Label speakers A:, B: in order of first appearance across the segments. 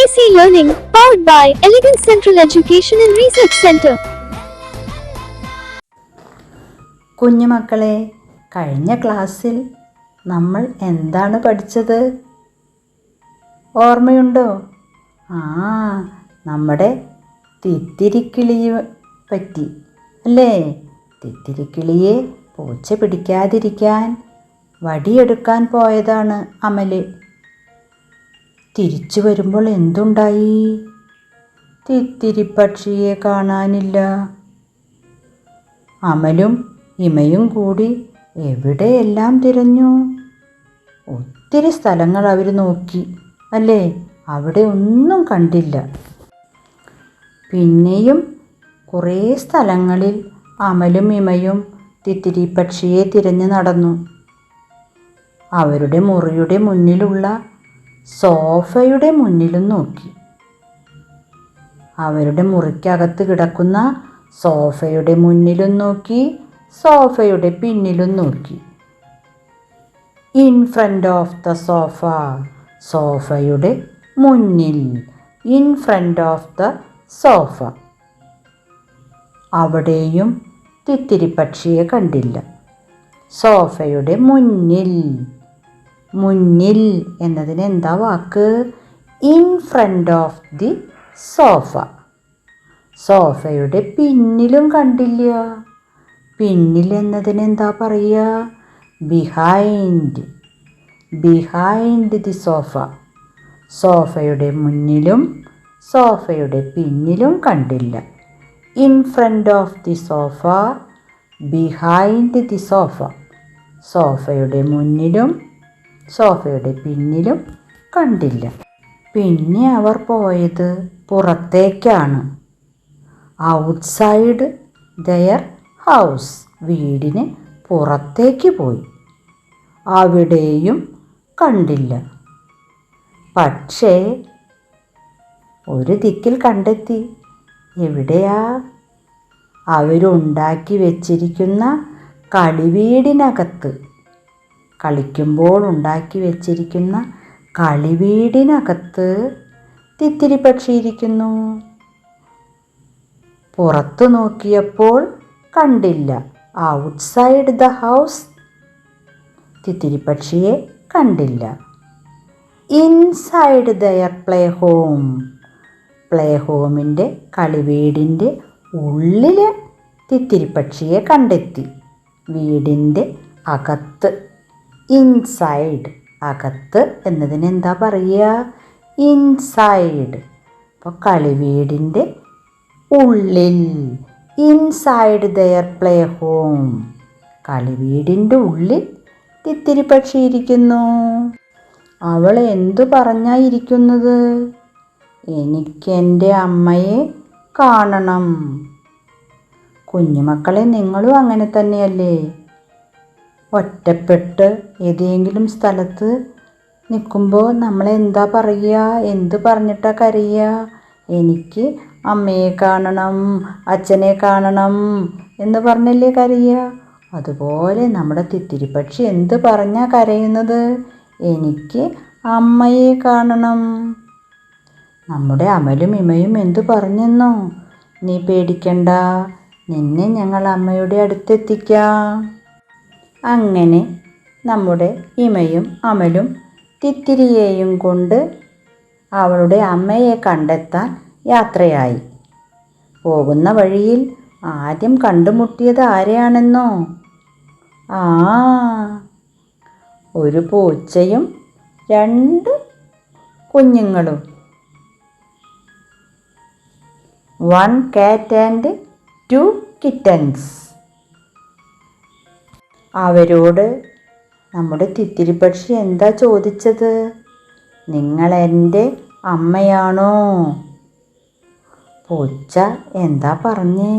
A: AC Learning, powered by Elegant Central Education and Research Center.
B: കുഞ്ഞുമക്കളെ, കഴിഞ്ഞ ക്ലാസ്സിൽ നമ്മൾ എന്താണ് പഠിച്ചത്? ഓർമ്മയുണ്ടോ? നമ്മുടെ തിത്തിരിക്കിളിയെ പറ്റി അല്ലേ? തിത്തിരിക്കിളിയെ പൂച്ച പിടിക്കാതിരിക്കാൻ വടിയെടുക്കാൻ പോയതാണ് അമല്. തിരിച്ചു വരുമ്പോൾ എന്തുണ്ടായി? തിത്തിരിപ്പക്ഷിയെ കാണാനില്ല. അമലും ഇമയും കൂടി എവിടെയെല്ലാം തിരഞ്ഞു. ഒത്തിരി സ്ഥലങ്ങൾ അവർ നോക്കി അല്ലേ? അവിടെ ഒന്നും കണ്ടില്ല. പിന്നെയും കുറേ സ്ഥലങ്ങളിൽ അമലും ഇമയും തിത്തിരിപ്പക്ഷിയെ തിരഞ്ഞു നടന്നു. അവരുടെ മുറിയുടെ മുന്നിലുള്ള സോഫയുടെ മുന്നിലും നോക്കി. അവരുടെ മുറിക്കകത്ത് കിടക്കുന്ന സോഫയുടെ മുന്നിലും നോക്കി, സോഫയുടെ പിന്നിലും നോക്കി. In front of the sofa, സോഫയുടെ മുന്നിൽ. In front of the sofa. അവിടെയും തിത്തിരിപ്പക്ഷിയെ കണ്ടില്ല. സോഫയുടെ മുന്നിൽ. മുന്നിൽ എന്നതിന് എന്താ വാക്ക്? In front of the sofa. സോഫയുടെ പിന്നിലും കണ്ടില്ല. പിന്നിൽ എന്നതിന് എന്താ പറയുക? ബിഹൈൻഡ്. Behind the sofa. സോഫയുടെ മുന്നിലും സോഫയുടെ പിന്നിലും കണ്ടില്ല. In front of the sofa, behind the sofa. സോഫയുടെ മുന്നിലും സോഫയുടെ പിന്നിലും കണ്ടില്ല. പിന്നെ അവർ പോയത് പുറത്തേക്കാണ്. Outside their house. വീടിന് പുറത്തേക്ക് പോയി. അവിടെയും കണ്ടില്ല. പക്ഷേ ഒരു ദിക്കിൽ കണ്ടെത്തി. എവിടെയാ? അവരുണ്ടാക്കി വെച്ചിരിക്കുന്ന കളിവീടിനകത്ത്. കളിക്കുമ്പോൾ ഉണ്ടാക്കി വെച്ചിരിക്കുന്ന കളിവീടിനകത്ത് തിത്തിരിപ്പക്ഷി ഇരിക്കുന്നു. പുറത്തു നോക്കിയപ്പോൾ കണ്ടില്ല. ഔട്ട്സൈഡ് ദ ഹൗസ് തിത്തിരിപ്പക്ഷിയെ കണ്ടില്ല. Inside their play home. Play ഹോമിൻ്റെ കളിവീടിൻ്റെ ഉള്ളിൽ തിത്തിരിപ്പക്ഷിയെ കണ്ടെത്തി. വീടിൻ്റെ അകത്ത്. ഇൻസൈഡ്. അകത്ത് എന്നതിന് എന്താ പറയുക? ഇൻസൈഡ്. അപ്പോൾ കളിവീടിൻ്റെ ഉള്ളിൽ. Inside their play home. കളിവീടിൻ്റെ ഉള്ളിൽ തിത്തിരിപ്പക്ഷി ഇരിക്കുന്നു. അവൾ എന്തു പറഞ്ഞാ ഇരിക്കുന്നത്? എനിക്കെൻ്റെ അമ്മയെ കാണണം. കുഞ്ഞുമക്കളെ, നിങ്ങളും അങ്ങനെ തന്നെയല്ലേ? ഒറ്റപ്പെട്ട് ഏതെങ്കിലും സ്ഥലത്ത് നിൽക്കുമ്പോൾ നമ്മളെന്താ പറയുക? എന്ത് പറഞ്ഞിട്ടാണ് കരയുക? എനിക്ക് അമ്മയെ കാണണം, അച്ഛനെ കാണണം എന്ന് പറഞ്ഞല്ലേ കരയുക? അതുപോലെ നമ്മുടെ തിത്തിരിപ്പക്ഷി എന്ത് പറഞ്ഞാൽ കരയുന്നത്? എനിക്ക് അമ്മയെ കാണണം. നമ്മുടെ അമലും ഇമയും എന്തു പറഞ്ഞെന്നോ? നീ പേടിക്കണ്ട, നിന്നെ ഞങ്ങൾ അമ്മയുടെ അടുത്തെത്തിക്കാം. അങ്ങനെ നമ്മുടെ ഇമയും അമലും തിത്തിരിയെയും കൊണ്ട് അവളുടെ അമ്മയെ കണ്ടെത്താൻ യാത്രയായി. പോകുന്ന വഴിയിൽ ആദ്യം കണ്ടുമുട്ടിയത് ആരെയാണെന്നോ? ഒരു പൂച്ചയും 2 കുഞ്ഞുങ്ങളും. 1 cat and 2 kittens. അവരോട് നമ്മുടെ തിത്തിരിപ്പക്ഷി എന്താ ചോദിച്ചത്? നിങ്ങളെൻ്റെ അമ്മയാണോ? പൂച്ച എന്താ പറഞ്ഞേ?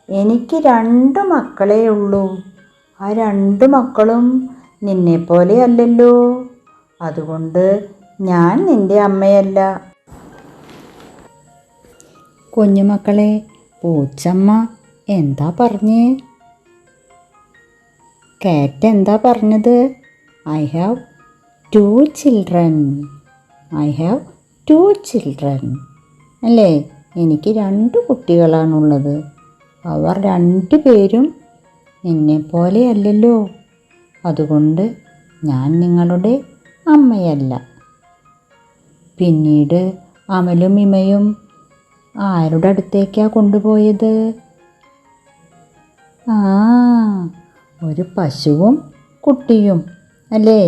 B: എനിക്ക് 2 മക്കളേ ഉള്ളൂ. ആ 2 മക്കളും നിന്നെപ്പോലെ അല്ലല്ലോ. അതുകൊണ്ട് ഞാൻ നിൻ്റെ അമ്മയല്ല. കുഞ്ഞുമക്കളെ, പൂച്ചമ്മ എന്താ പറഞ്ഞേ? കാറ്റ് എന്താ പറഞ്ഞത്? I have 2 children. I have two children. അല്ലേ, എനിക്ക് 2 കുട്ടികളാണുള്ളത്. അവർ 2 പേരും എന്നെപ്പോലെയല്ലല്ലോ. അതുകൊണ്ട് ഞാൻ നിങ്ങളുടെ അമ്മയല്ല. പിന്നീട് അമലും ഇമയും ആരുടെ അടുത്തേക്കാണ് കൊണ്ടുപോയത്? ആ, ഒരു പശുവും കുട്ടിയും. അല്ലേ,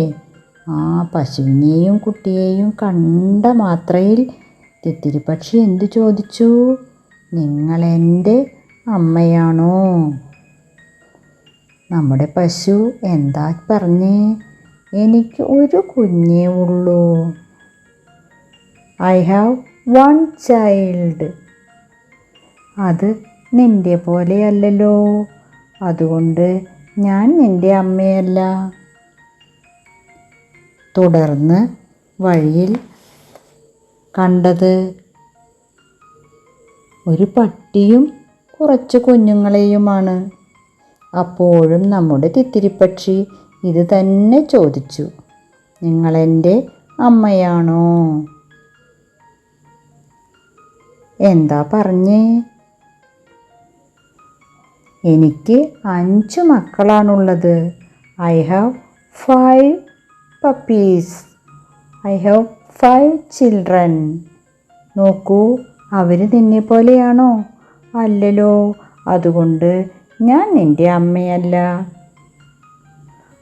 B: ആ പശുവിനെയും കുട്ടിയെയും കണ്ട മാത്രയിൽ തിത്തിരിപ്പക്ഷി എന്തു ചോദിച്ചു? നിങ്ങളെൻ്റെ അമ്മയാണോ? നമ്മുടെ പശു എന്താ പറഞ്ഞേ? എനിക്ക് ഒരു കുഞ്ഞേ ഉള്ളൂ. I have 1 child. അത് നിൻ്റെ പോലെയല്ലല്ലോ. അതുകൊണ്ട് ഞാൻ നിൻ്റെ അമ്മയല്ല. തുടർന്ന് വഴിയിൽ കണ്ടത് ഒരു പട്ടിയും കുറച്ച് കുഞ്ഞുങ്ങളെയുമാണ്. അപ്പോഴും നമ്മുടെ തിത്തിരിപ്പക്ഷി ഇത് തന്നെ ചോദിച്ചു, നിങ്ങളെൻ്റെ അമ്മയാണോ? എന്താ പറഞ്ഞേ? എനിക്ക് 5 മക്കളാണുള്ളത്. I have 5 puppies. I have 5 children. നോക്കൂ, അവർ നിന്നെ പോലെയാണോ? അല്ലല്ലോ. അതുകൊണ്ട് ഞാൻ നിൻ്റെ അമ്മയല്ല.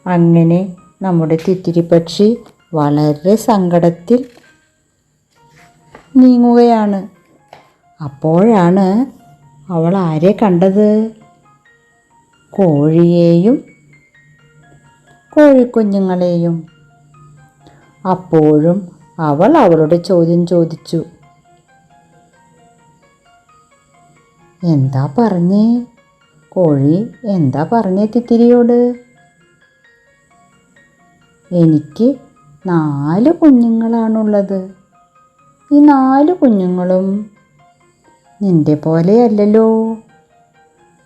B: അങ്ങനെ നമ്മുടെ തിത്തിരിപ്പക്ഷി വളരെ സങ്കടത്തിൽ നീങ്ങുകയാണ്. അപ്പോഴാണ് അവൾ ആരെ കണ്ടത്? കോഴിയെയും കോഴിക്കുഞ്ഞുങ്ങളെയും. അപ്പോഴും അവൾ അവളുടെ ചോദ്യം ചോദിച്ചു. എന്താ പറഞ്ഞേ? കോഴി എന്താ പറഞ്ഞേ തിത്തിരിയോട്? എനിക്ക് 4 കുഞ്ഞുങ്ങളാണുള്ളത്. ഈ 4 കുഞ്ഞുങ്ങളും നിൻ്റെ പോലെയല്ലല്ലോ.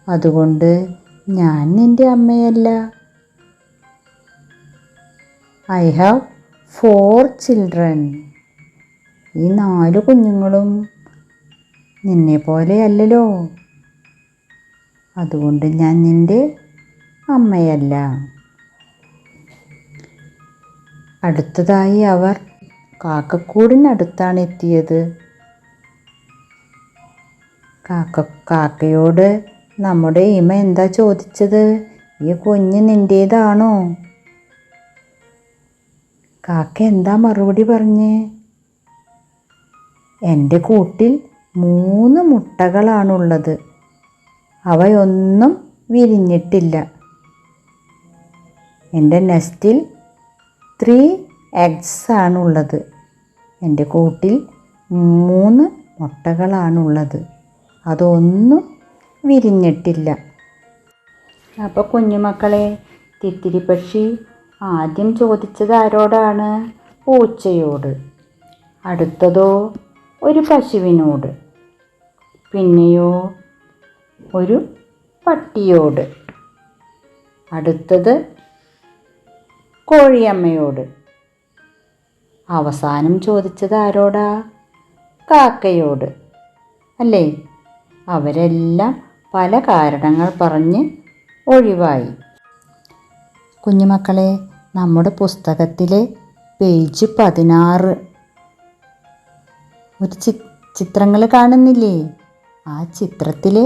B: അതുകൊണ്ട് ഞാൻ നിൻ്റെ അമ്മയല്ല. I have 4 children. ഈ 4 കുഞ്ഞുങ്ങളും നിന്നെ പോലെയല്ലല്ലോ. അതുകൊണ്ട് ഞാൻ നിൻ്റെ അമ്മയല്ല. അടുത്തതായി അവർ കാക്കക്കൂടിനടുത്താണ് എത്തിയത്. കാക്കയോട് നമ്മുടെ ഇമ എന്താ ചോദിച്ചത്? ഈ കുഞ്ഞ് നിൻ്റേതാണോ? കാക്ക എന്താ മറുപടി പറഞ്ഞേ? എൻ്റെ കൂട്ടിൽ 3 മുട്ടകളാണുള്ളത്. അവയൊന്നും വിരിഞ്ഞിട്ടില്ല. എൻ്റെ നെസ്റ്റിൽ 3 എഗ്സ് ആണുള്ളത്. എൻ്റെ കൂട്ടിൽ 3 മുട്ടകളാണുള്ളത്. അതൊന്നും വിരിഞ്ഞിട്ടില്ല. അപ്പോൾ കുഞ്ഞുമക്കളെ, തിത്തിരിപ്പക്ഷി ആദ്യം ചോദിച്ചത് ആരോടാണ്? പൂച്ചയോട്. അടുത്തതോ ഒരു പശുവിനോട്. പിന്നെയോ ഒരു പട്ടിയോട്. അടുത്തത് കോഴിയമ്മയോട്. അവസാനം ചോദിച്ചത് ആരോടാ? കാക്കയോട്. അല്ലേ? അവരെല്ലാം പല കാരണങ്ങൾ പറഞ്ഞ് ഒഴിവായി. കുഞ്ഞുമക്കളെ, നമ്മുടെ പുസ്തകത്തിലെ പേജ് 16 ഒരു ചിത്രങ്ങൾ കാണുന്നില്ലേ? ആ ചിത്രത്തിൽ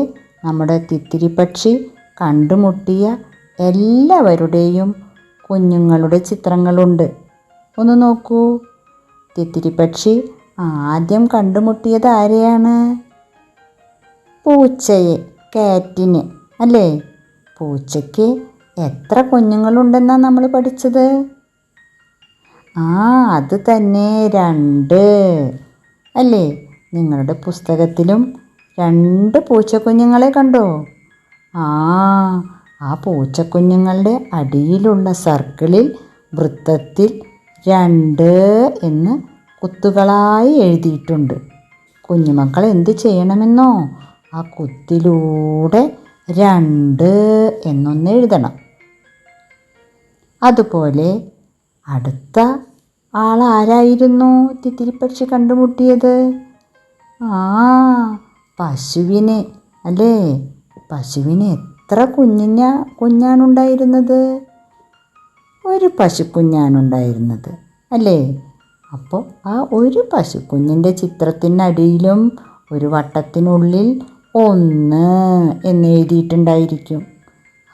B: നമ്മുടെ തിത്തിരിപ്പക്ഷി കണ്ടുമുട്ടിയ എല്ലാവരുടെയും കുഞ്ഞുങ്ങളുടെ ചിത്രങ്ങളുണ്ട്. ഒന്ന് നോക്കൂ. തിത്തിരിപ്പക്ഷി ആദ്യം കണ്ടുമുട്ടിയത് ആരെയാണ്? പൂച്ചയെ, കാറ്റിന്. അല്ലേ? പൂച്ചയ്ക്ക് എത്ര കുഞ്ഞുങ്ങളുണ്ടെന്നാണ് നമ്മൾ പഠിച്ചത്? അത് തന്നെ, 2. അല്ലേ? നിങ്ങളുടെ പുസ്തകത്തിലും 2 പൂച്ചക്കുഞ്ഞുങ്ങളെ കണ്ടോ? ആ പൂച്ചക്കുഞ്ഞുങ്ങളുടെ അടിയിലുള്ള സർക്കിളിൽ വൃത്തത്തിൽ 2 എന്ന് കുത്തുകളായി എഴുതിയിട്ടുണ്ട്. കുഞ്ഞുമക്കൾ എന്ത് ചെയ്യണമെന്നോ? ആ കുത്തിലൂടെ 2 എന്നൊന്ന് എഴുതണം. അതുപോലെ അടുത്ത ആളാരായിരുന്നു തിത്തിരിപ്പക്ഷി കണ്ടുമുട്ടിയത്? ആ, പശുവിനെ അല്ലേ? പശുവിന് എത്ര കുഞ്ഞാണുണ്ടായിരുന്നത്? ഒരു പശുക്കുഞ്ഞാണുണ്ടായിരുന്നത് അല്ലേ? അപ്പോൾ ആ ഒരു പശുക്കുഞ്ഞിൻ്റെ ചിത്രത്തിനടിയിലും ഒരു വട്ടത്തിനുള്ളിൽ 1 എന്നെഴുതിയിട്ടുണ്ടായിരിക്കും.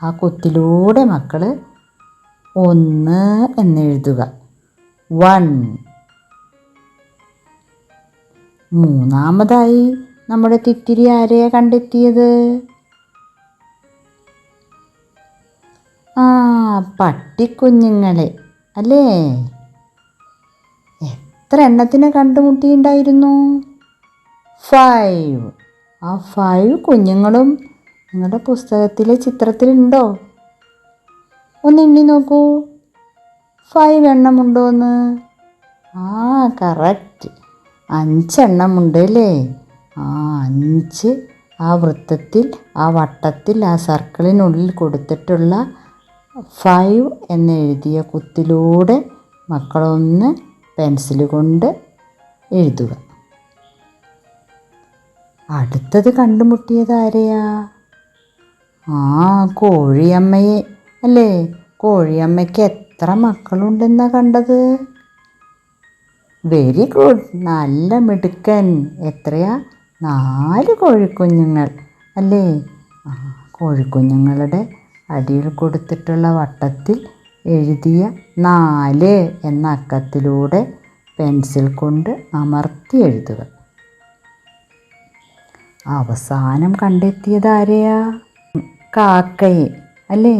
B: ആ കുത്തിലൂടെ മക്കൾ 1 എന്നെഴുതുക. 1. മൂന്നാമതായി നമ്മുടെ തിത്തിരി ആരെയാ കണ്ടെത്തിയത്? ആ, പട്ടിക്കുഞ്ഞുങ്ങളെ അല്ലേ? എത്ര എണ്ണത്തിനെ കണ്ടുമുട്ടിയിട്ടുണ്ടായിരുന്നു? 5. ആ 5 കുഞ്ഞുങ്ങളും നിങ്ങളുടെ പുസ്തകത്തിലെ ചിത്രത്തിലുണ്ടോ? ഒന്ന് എണ്ണി നോക്കൂ, 5 എണ്ണമുണ്ടോയെന്ന്. ആ, കറക്റ്റ്, 5 എണ്ണമുണ്ട് അല്ലേ? ആ 5 ആ വൃത്തത്തിൽ, ആ വട്ടത്തിൽ, ആ സർക്കിളിനുള്ളിൽ കൊടുത്തിട്ടുള്ള 5 എന്നെഴുതിയ കുത്തിലൂടെ മക്കളൊന്ന് പെൻസിൽ കൊണ്ട് എഴുതുക. അടുത്തത് കണ്ടുമുട്ടിയത് ആരെയാ? ആ, കോഴിയമ്മയെ അല്ലേ? കോഴിയമ്മയ്ക്ക് എത്ര മക്കളുണ്ടെന്നാ കണ്ടത്? വെരി ഗുഡ്, നല്ല മിടുക്കൻ. എത്രയാ? 4 കോഴിക്കുഞ്ഞുങ്ങൾ അല്ലേ? കോഴിക്കുഞ്ഞുങ്ങളുടെ അടിയിൽ കൊടുത്തിട്ടുള്ള വട്ടത്തിൽ എഴുതിയ 4 എന്ന അക്കത്തിലൂടെ പെൻസിൽ കൊണ്ട് അമർത്തി എഴുതുക. അവസാനം കണ്ടെത്തിയത് ആരെയാ? കാക്കയെ അല്ലേ?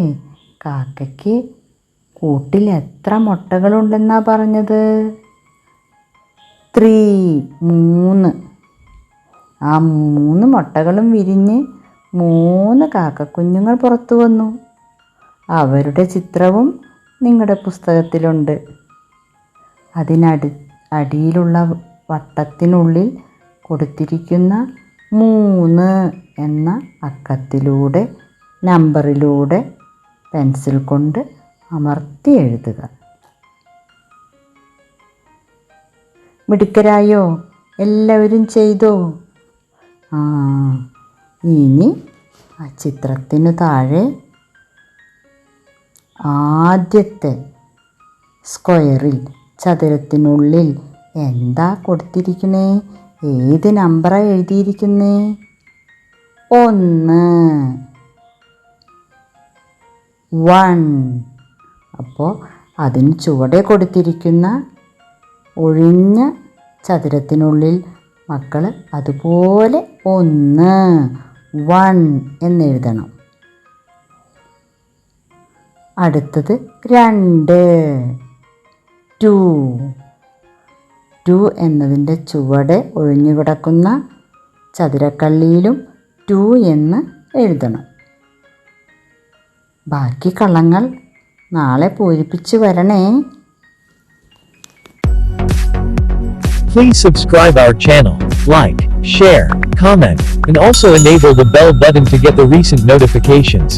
B: കാക്കയ്ക്ക് കൂട്ടിൽ എത്ര മുട്ടകളുണ്ടെന്നാ പറഞ്ഞത്? 3. ആ 3 മുട്ടകളും വിരിഞ്ഞ് 3 കാക്കക്കുഞ്ഞുങ്ങൾ പുറത്തു വന്നു. അവരുടെ ചിത്രവും നിങ്ങളുടെ പുസ്തകത്തിലുണ്ട്. അടിയിലുള്ള വട്ടത്തിനുള്ളിൽ കൊടുത്തിരിക്കുന്ന 3 എന്ന അക്കത്തിലൂടെ, നമ്പറിലൂടെ പെൻസിൽ കൊണ്ട് അമർത്തി എഴുതുക. മിടുക്കരായോ? എല്ലാവരും ചെയ്തോ? ഇനി ആ ചിത്രത്തിനു താഴെ ആദ്യത്തെ സ്ക്വയറിൽ, ചതുരത്തിനുള്ളിൽ എന്താ കൊടുത്തിരിക്കണേ? ഏത് നമ്പറാണ് എഴുതിയിരിക്കുന്നേ? 1. അപ്പോൾ അതിന് ചുവടെ കൊടുത്തിരിക്കുന്ന ഒഴിഞ്ഞ ചതുരത്തിനുള്ളിൽ മക്കൾ അതുപോലെ 1 എന്നെഴുതണം. അടുത്തത് 2 എന്നതിൻ്റെ ചുവടെ ഒഴിഞ്ഞു കിടക്കുന്ന ചതുരക്കള്ളിയിലും 2 എന്ന് എഴുതണം. ബാക്കി കളങ്ങൾ നാളെ പൂരിപ്പിച്ച് വരണേ.
C: Please subscribe our channel, like, share, comment, and also enable the bell button to get the recent notifications.